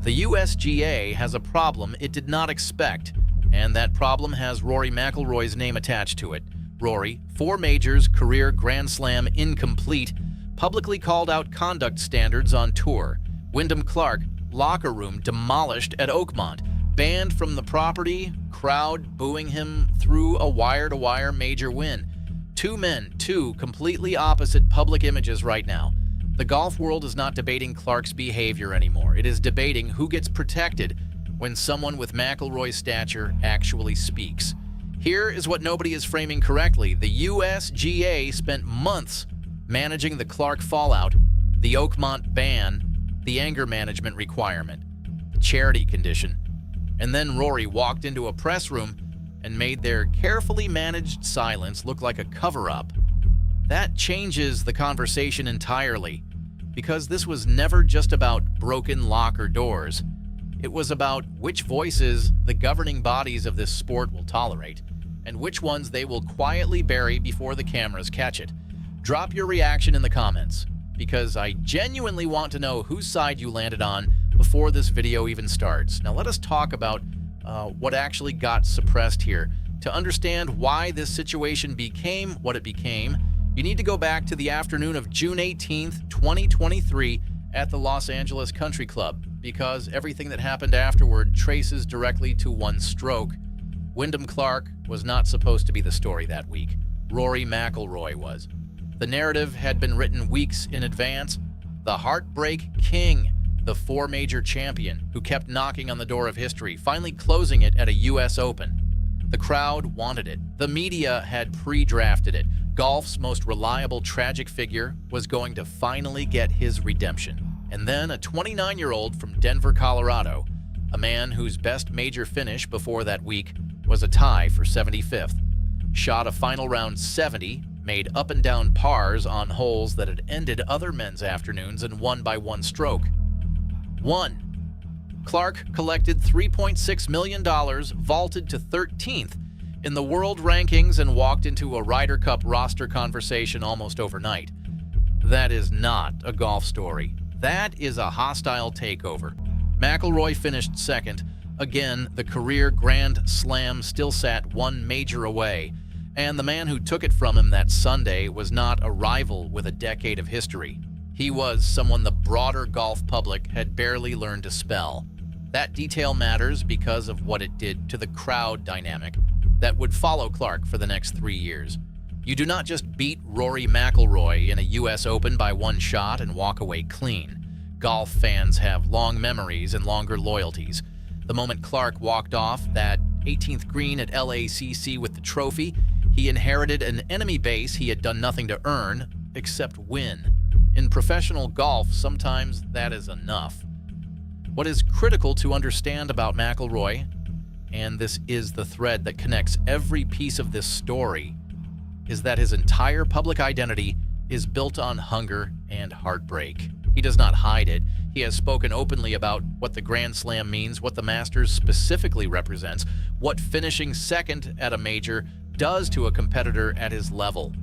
The USGA has a problem it did not expect, and that problem has Rory McIlroy's name attached to it. Rory, 4 majors, career Grand Slam incomplete, publicly called out conduct standards on tour. Wyndham Clark, locker room demolished at Oakmont, banned from the property, crowd booing him through a wire-to-wire major win. 2 men, 2 completely opposite public images right now. The golf world is not debating Clark's behavior anymore. It is debating who gets protected when someone with McIlroy's stature actually speaks. Here is what nobody is framing correctly. The USGA spent months managing the Clark fallout, the Oakmont ban, the anger management requirement, the charity condition, and then Rory walked into a press room and made their carefully managed silence look like a cover-up. That changes the conversation entirely, because this was never just about broken locker doors. It was about which voices the governing bodies of this sport will tolerate, and which ones they will quietly bury before the cameras catch it. Drop your reaction in the comments, because I genuinely want to know whose side you landed on before this video even starts. Now let us talk about what actually got suppressed here. To understand why this situation became what it became, you need to go back to the afternoon of June 18th, 2023 at the Los Angeles Country Club, because everything that happened afterward traces directly to one stroke. Wyndham Clark was not supposed to be the story that week. Rory McIlroy was. The narrative had been written weeks in advance. The Heartbreak King, the 4-major champion who kept knocking on the door of history, finally closing it at a US Open. The crowd wanted it. The media had pre-drafted it. Golf's most reliable tragic figure was going to finally get his redemption. And then a 29-year-old from Denver, Colorado, a man whose best major finish before that week was a tie for 75th, shot a final round 70, made up-and-down pars on holes that had ended other men's afternoons and won by 1 stroke. 1. Clark collected $3.6 million, vaulted to 13th in the world rankings, and walked into a Ryder Cup roster conversation almost overnight. That is not a golf story. That is a hostile takeover. McIlroy finished 2nd. Again, the career Grand Slam still sat 1 major away, and the man who took it from him that Sunday was not a rival with a decade of history. He was someone the broader golf public had barely learned to spell. That detail matters because of what it did to the crowd dynamic that would follow Clark for the next 3 years. You do not just beat Rory McIlroy in a US Open by 1 shot and walk away clean. Golf fans have long memories and longer loyalties. The moment Clark walked off that 18th green at LACC with the trophy, he inherited an enemy base he had done nothing to earn except win. In professional golf, sometimes that is enough. What is critical to understand about McIlroy, and this is the thread that connects every piece of this story, is that his entire public identity is built on hunger and heartbreak. He does not hide it. He has spoken openly about what the Grand Slam means, what the Masters specifically represents, what finishing 2nd at a major does to a competitor at his level.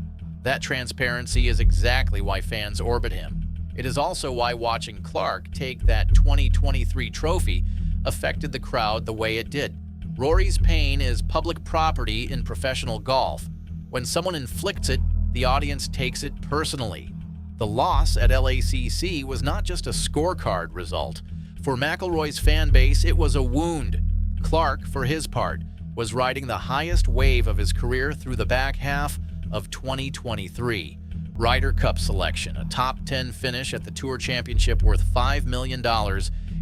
That transparency is exactly why fans orbit him. It is also why watching Clark take that 2023 trophy affected the crowd the way it did. Rory's pain is public property in professional golf. When someone inflicts it, the audience takes it personally. The loss at LACC was not just a scorecard result. For McIlroy's fan base, it was a wound. Clark, for his part, was riding the highest wave of his career through the back half of 2023. Ryder Cup selection, a top 10 finish at the Tour Championship worth $5 million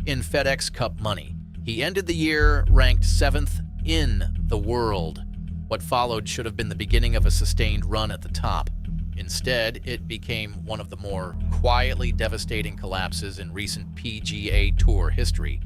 in FedEx Cup money. He ended the year ranked 7th in the world. What followed should have been the beginning of a sustained run at the top. Instead, it became one of the more quietly devastating collapses in recent PGA Tour history.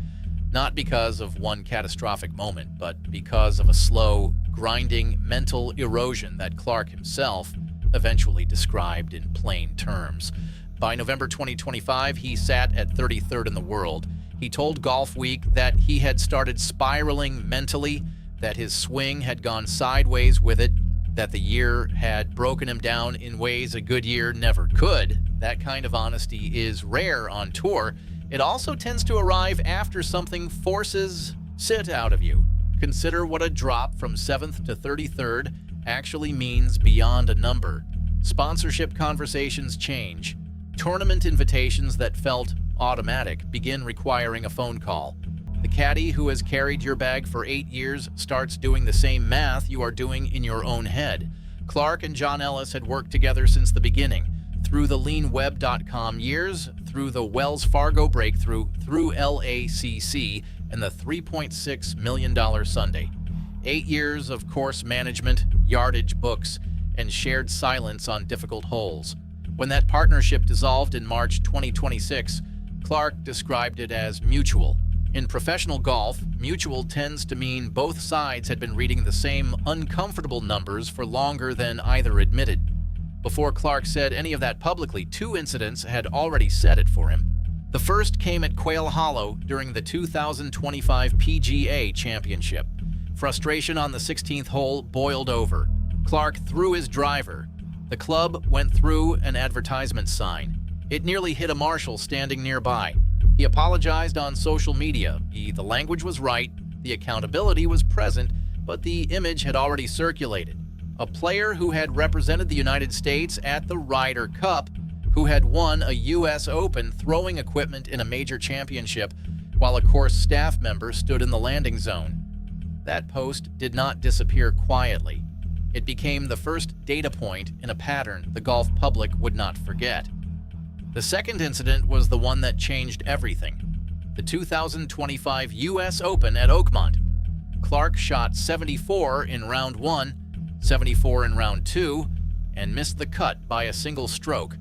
Not because of one catastrophic moment, but because of a slow, grinding mental erosion that Clark himself eventually described in plain terms. By November 2025, he sat at 33rd in the world. He told Golf Week that he had started spiraling mentally, that his swing had gone sideways with it, that the year had broken him down in ways a good year never could. That kind of honesty is rare on tour, It also tends to arrive after something forces sit out of you. Consider what a drop from 7th to 33rd actually means beyond a number. Sponsorship conversations change. Tournament invitations that felt automatic begin requiring a phone call. The caddy who has carried your bag for 8 years starts doing the same math you are doing in your own head. Clark and John Ellis had worked together since the beginning, through the leanweb.com years, through the Wells Fargo breakthrough, through LACC, and the $3.6 million Sunday. 8 years of course management, yardage books, and shared silence on difficult holes. When that partnership dissolved in March 2026, Clark described it as mutual. In professional golf, mutual tends to mean both sides had been reading the same uncomfortable numbers for longer than either admitted. Before Clark said any of that publicly, 2 incidents had already said it for him. The first came at Quail Hollow during the 2025 PGA Championship. Frustration on the 16th hole boiled over. Clark threw his driver. The club went through an advertisement sign. It nearly hit a marshal standing nearby. He apologized on social media. The language was right, the accountability was present, but the image had already circulated. A player who had represented the United States at the Ryder Cup, who had won a U.S. Open throwing equipment in a major championship, while a course staff member stood in the landing zone. That post did not disappear quietly. It became the first data point in a pattern the golf public would not forget. The second incident was the one that changed everything. The 2025 U.S. Open at Oakmont. Clark shot 74 in round 1, 74 in round 2, and missed the cut by a single stroke.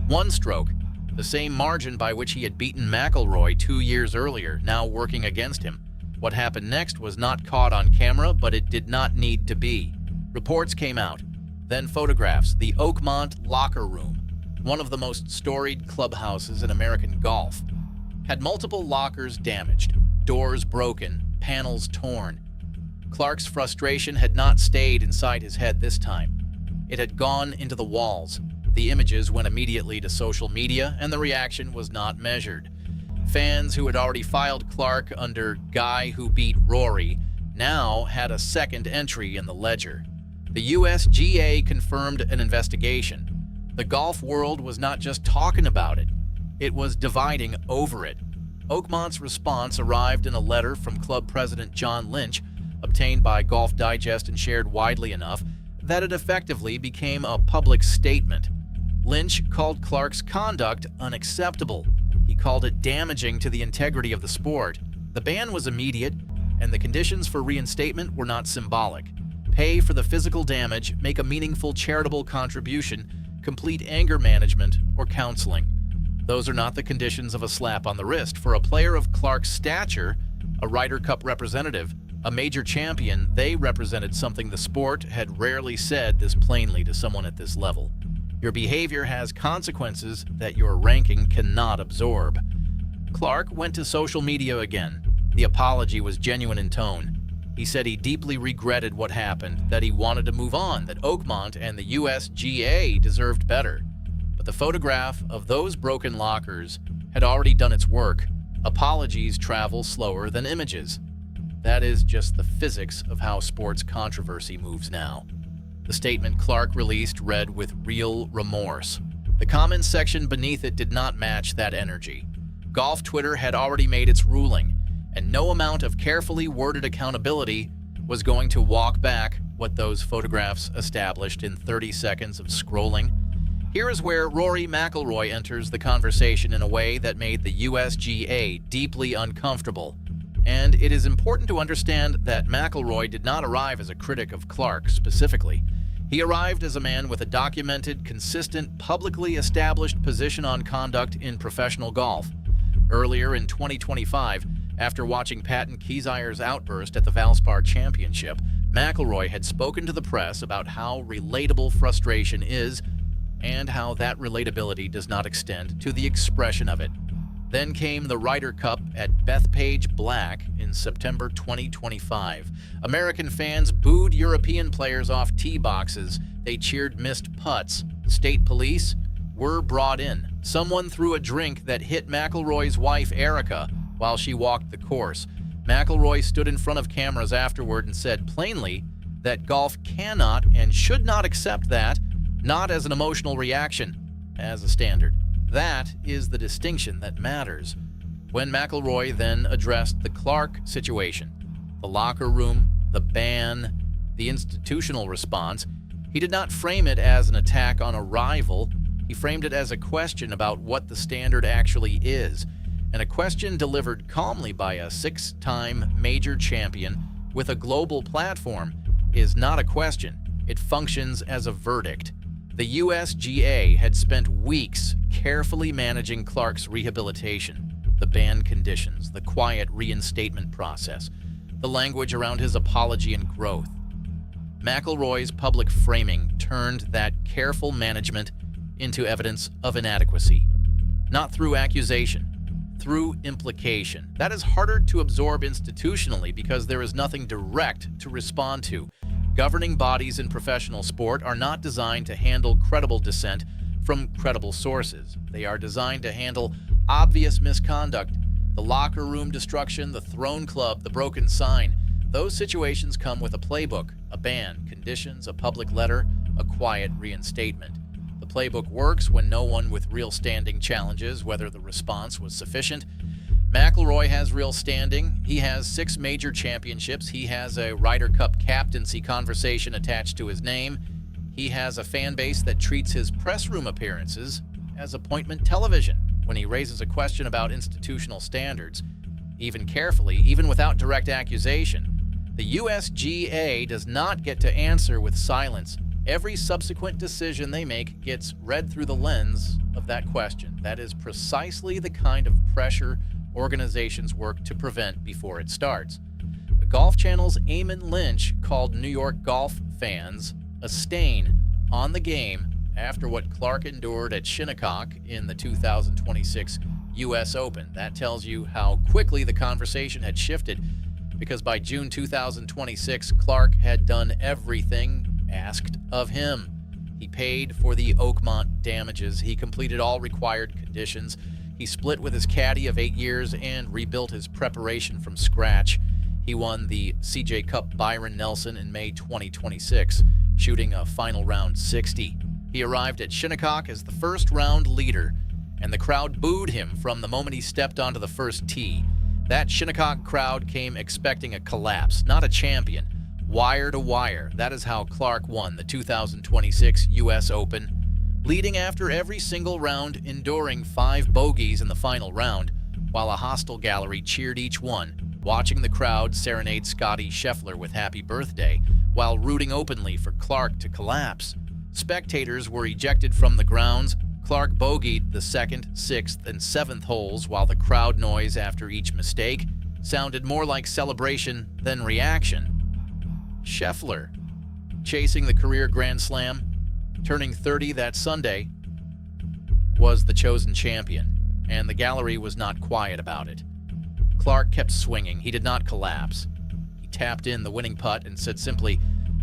1 stroke, the same margin by which he had beaten McIlroy 2 years earlier, now working against him. What happened next was not caught on camera, but it did not need to be. Reports came out, then photographs. The Oakmont locker room, one of the most storied clubhouses in American golf, had multiple lockers damaged, doors broken, panels torn. Clark's frustration had not stayed inside his head this time. It had gone into the walls. The images went immediately to social media, and the reaction was not measured. Fans who had already filed Clark under "Guy Who Beat Rory" now had a second entry in the ledger. The USGA confirmed an investigation. The golf world was not just talking about it, it was dividing over it. Oakmont's response arrived in a letter from club president John Lynch, obtained by Golf Digest and shared widely enough that it effectively became a public statement. Lynch called Clark's conduct unacceptable. He called it damaging to the integrity of the sport. The ban was immediate, and the conditions for reinstatement were not symbolic. Pay for the physical damage, make a meaningful charitable contribution, complete anger management, or counseling. Those are not the conditions of a slap on the wrist. For a player of Clark's stature, a Ryder Cup representative, a major champion, they represented something the sport had rarely said this plainly to someone at this level. Your behavior has consequences that your ranking cannot absorb. Clark went to social media again. The apology was genuine in tone. He said he deeply regretted what happened, that he wanted to move on, that Oakmont and the USGA deserved better. But the photograph of those broken lockers had already done its work. Apologies travel slower than images. That is just the physics of how sports controversy moves now. The statement Clark released read with real remorse. The comments section beneath it did not match that energy. Golf Twitter had already made its ruling, and no amount of carefully worded accountability was going to walk back what those photographs established in 30 seconds of scrolling. Here is where Rory McIlroy enters the conversation in a way that made the USGA deeply uncomfortable. And it is important to understand that McIlroy did not arrive as a critic of Clark specifically. He arrived as a man with a documented, consistent, publicly established position on conduct in professional golf. Earlier in 2025, after watching Patton Kieseier's outburst at the Valspar Championship, McIlroy had spoken to the press about how relatable frustration is and how that relatability does not extend to the expression of it. Then came the Ryder Cup at Bethpage Black in September 2025. American fans booed European players off tee boxes. They cheered missed putts. State police were brought in. Someone threw a drink that hit McIlroy's wife, Erica, while she walked the course. McIlroy stood in front of cameras afterward and said plainly that golf cannot and should not accept that, not as an emotional reaction, as a standard. That is the distinction that matters. When McIlroy then addressed the Clark situation, the locker room, the ban, the institutional response, he did not frame it as an attack on a rival. He framed it as a question about what the standard actually is, and a question delivered calmly by a six-time major champion with a global platform is not a question. It functions as a verdict. The USGA had spent weeks carefully managing Clark's rehabilitation, the ban conditions, the quiet reinstatement process, the language around his apology and growth. McIlroy's public framing turned that careful management into evidence of inadequacy, not through accusation, through implication. That is harder to absorb institutionally because there is nothing direct to respond to. Governing bodies in professional sport are not designed to handle credible dissent from credible sources. They are designed to handle obvious misconduct, the locker room destruction, the thrown club, the broken sign. Those situations come with a playbook, a ban, conditions, a public letter, a quiet reinstatement. The playbook works when no one with real standing challenges whether the response was sufficient. McIlroy has real standing. He has 6 major championships. He has a Ryder Cup captaincy conversation attached to his name. He has a fan base that treats his press room appearances as appointment television. When he raises a question about institutional standards, even carefully, even without direct accusation, the USGA does not get to answer with silence. Every subsequent decision they make gets read through the lens of that question. That is precisely the kind of pressure organizations work to prevent before it starts. Golf Channel's Eamon Lynch called New York golf fans a stain on the game after what Clark endured at Shinnecock in the 2026 U.S. Open. That tells you how quickly the conversation had shifted, because by June 2026, Clark had done everything asked of him. He paid for the Oakmont damages. He completed all required conditions. He split with his caddy of 8 years and rebuilt his preparation from scratch. He won the CJ Cup Byron Nelson in May 2026, shooting a final round 60. He arrived at Shinnecock as the first round leader, and the crowd booed him from the moment he stepped onto the first tee. That Shinnecock crowd came expecting a collapse, not a champion. Wire to wire, that is how Clark won the 2026 U.S. Open, leading after every single round, enduring 5 bogeys in the final round, while a hostile gallery cheered each one, watching the crowd serenade Scottie Scheffler with happy birthday, while rooting openly for Clark to collapse. Spectators were ejected from the grounds. Clark bogeyed the 2nd, 6th, and 7th holes, while the crowd noise after each mistake sounded more like celebration than reaction. Scheffler, chasing the career Grand Slam, turning 30 that Sunday, was the chosen champion, and the gallery was not quiet about it. Clark kept swinging. He did not collapse. He tapped in the winning putt and said simply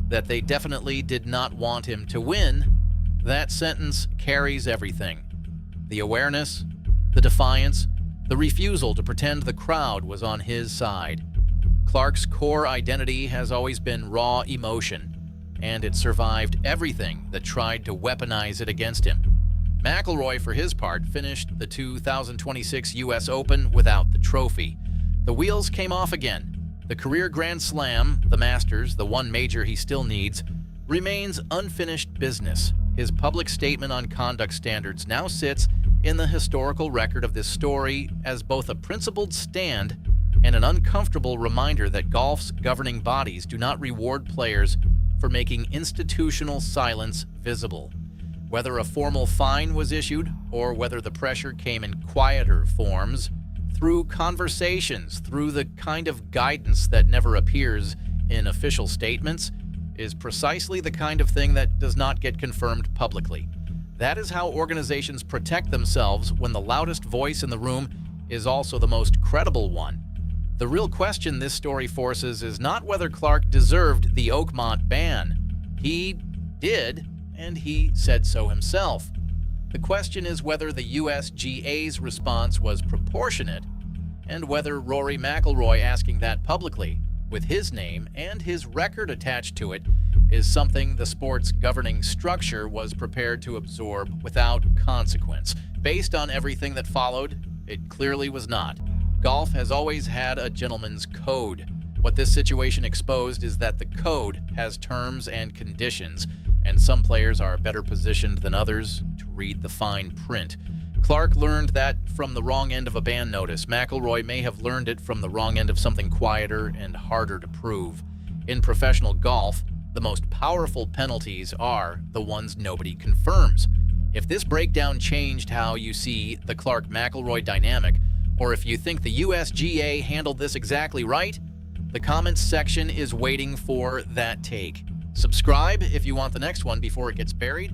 that they definitely did not want him to win. That sentence carries everything. The awareness, the defiance, the refusal to pretend the crowd was on his side. Clark's core identity has always been raw emotion, and it survived everything that tried to weaponize it against him. McIlroy, for his part, finished the 2026 U.S. Open without the trophy. The wheels came off again. The career Grand Slam, the Masters, the one major he still needs, remains unfinished business. His public statement on conduct standards now sits in the historical record of this story as both a principled stand and an uncomfortable reminder that golf's governing bodies do not reward players for making institutional silence visible. Whether a formal fine was issued or whether the pressure came in quieter forms, through conversations, through the kind of guidance that never appears in official statements, is precisely the kind of thing that does not get confirmed publicly. That is how organizations protect themselves when the loudest voice in the room is also the most credible one. The real question this story forces is not whether Clark deserved the Oakmont ban. He did, and he said so himself. The question is whether the USGA's response was proportionate and whether Rory McIlroy asking that publicly, with his name and his record attached to it, is something the sport's governing structure was prepared to absorb without consequence. Based on everything that followed, it clearly was not. Golf has always had a gentleman's code. What this situation exposed is that the code has terms and conditions, and some players are better positioned than others to read the fine print. Clark learned that from the wrong end of a ban notice. McIlroy may have learned it from the wrong end of something quieter and harder to prove. In professional golf, the most powerful penalties are the ones nobody confirms. If this breakdown changed how you see the Clark-McIlroy dynamic, or if you think the USGA handled this exactly right, the comments section is waiting for that take. Subscribe if you want the next one before it gets buried,